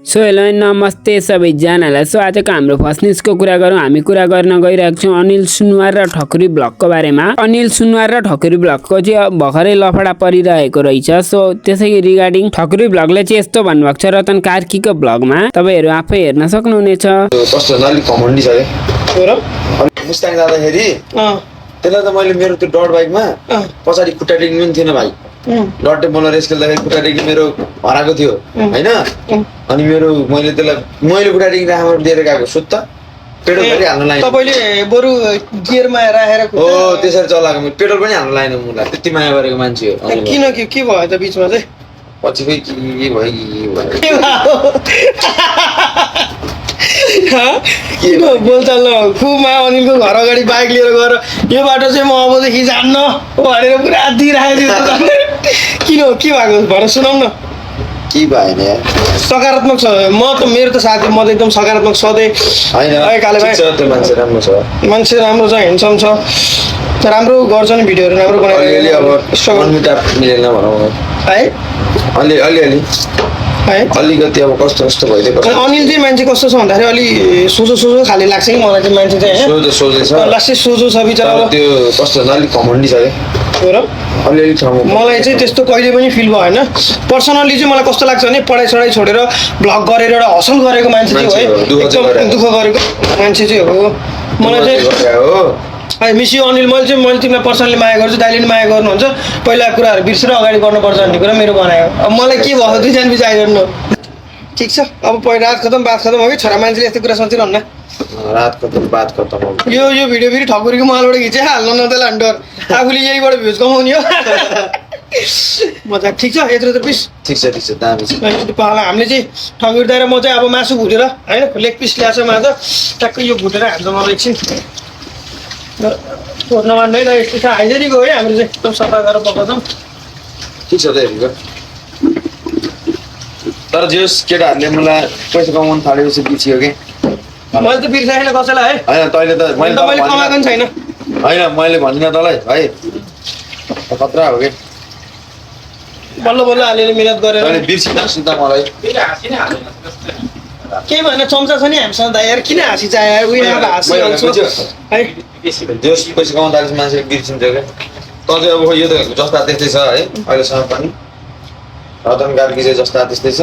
So hello नमस्ते सबैजनालाई। So आजको हाम्रो फर्स्ट न्युजको कुरा गरौँ। हामी कुरा गर्न गइरहेको छौँ अनिल सुनवार र ठकुरी ब्लगको बारेमा। अनिल सुनवार र ठकुरी ब्लगको चाहिँ भर्खरै लफडा परिरहेको रहेछ। सो त्यसै रिगार्डिङ ठकुरी ब्लगले चाहिँ यस्तो भन्नुभएको छ रतन कार्कीको ब्लगमा, तपाईहरु आफै हेर्न सक्नुहुनेछ। कस्तो अलि कमन्डी छ रे मुस्ताङ जाँदाखेरि त्यसलाई त मैले मेरो त्यो डट बाइकमा पछाडि खुट्टा टेक्नु पनि थिएन भाइ। डटे मलाई रेस खेल्दाखेरि खुट्टा टेक्नु मेरो हराएको थियो होइन। अनि मैले खुट्टा टेक्नु राखेर दिएर गएको सुत्त पेट्रोल पनि हाल्नु लाग्यो। तपाईले बरु गियरमा राखेर हो त्यसरी चलाएको मैले पेट्रोल पनि हाल्नु लागेन। मलाई त्यति माया गरेको मान्छे हो। किन के भयो त बिचमा चाहिँ पछि फेरि के भयो किन बोलचाल खुमा अनिलको घर अगाडि बाइक लिएर गएर यो बाटो चाहिँ म अबदेखि जान्न भनेर पुरा दिइराखेको किन के भएको भएर सुनाउ न। के भएन सकारात्मक छ। म त मेरो त साथी म त एकदम सकारात्मक सधैँ काले भाइ त्यो मान्छे राम्रो छ। मान्छे राम्रो छ हेन्डसम छ राम्रो गर्छ नि भिडियोहरू राम्रो अलिअलि अब बनाएर मिलेन भनौँ है अलिअलि अलिकति अब कस्तो भइदिएको अनिल चाहिँ मान्छे कस्तो छ भन्दाखेरि अलि सोझो खाले लाग्छ कि मलाई चाहिँ मान्छे चाहिँ सोझै छ लास्टै सोझो छ बिचरा। त्यो कस्तो अलिक कमन्डी छ अलिअलि ठाउँमा मलाई चाहिँ त्यस्तो कहिले पनि फिल भएन। पर्सनल्ली चाहिँ मलाई कस्तो लाग्छ भने पढाइ सढाइ छोडेर भ्लग गरेर एउटा हसल गरेको मान्छे चाहिँ हो है। एकदम दुःख गरेको मान्छे चाहिँ हो। मलाई चाहिँ मिस यु अनिल मैले तिमीलाई पर्सनली माया गर्छु दाइले पनि माया गर्नुहुन्छ। पहिला कुराहरू बिर्सेर अगाडि गर्नुपर्छ भन्ने कुरा मेरो भनाइ हो। अब मलाई के भयो दुईजना विचार गर्नु ठिक छ। अब पहिला रात खतम बात खतम हो कि छोरा मान्छेले यस्तो कुरा सोचिरहन्न। रात खतम बात खतम यो भिडियो फेरि ठकुरीको मालबाट खिचेर हाल्नु न त्यसलाई डर आफूले यहीबाट भ्युज कमाउने हो। मजा ठिक छ यत्रो त पिस ठिक छ दामी छ। पाला हामीले चाहिँ ठकुरी दाइ र म चाहिँ अब मासु भुटेर होइन लेग पिस ल्याएको छ माछा ट्याक्कै यो भुटेर हाल्छ मलाई एकछिन छोड्न मान्दैन यस्तो छ हाइजेनिक हो है हाम्रो चाहिँ एकदम सफा गरेर पकाउँछौँ। ठिक छ त हेरेको तर जे होस् केटाहरूले मलाई पैसा कमाउनु थालेपछि बिर्सियो कि मैले त बिर्साएन कसैलाई है होइन तैँले त मैले कमाएको पनि छैन होइन मैले भन्दिनँ तँलाई है खतरा हो कि बल्ल बल्ल अलिअलि मिहिनेत गरेर तैँले बिर्सिन सिधा मलाई केही भएन चम्चा छ नि हामीसँग दाइ यार किन हाँसी चाहियो उयो हाँसिहाल्छु है। जे होस् पैसा कमाउनु थालेपछि मान्छेले बिर्सिन्छ क्या। त चाहिँ अब यो त जस्ता त्यस्तै छ है अहिलेसम्म पनि रतन कार्की चाहिँ जस्ता त्यस्तै छ।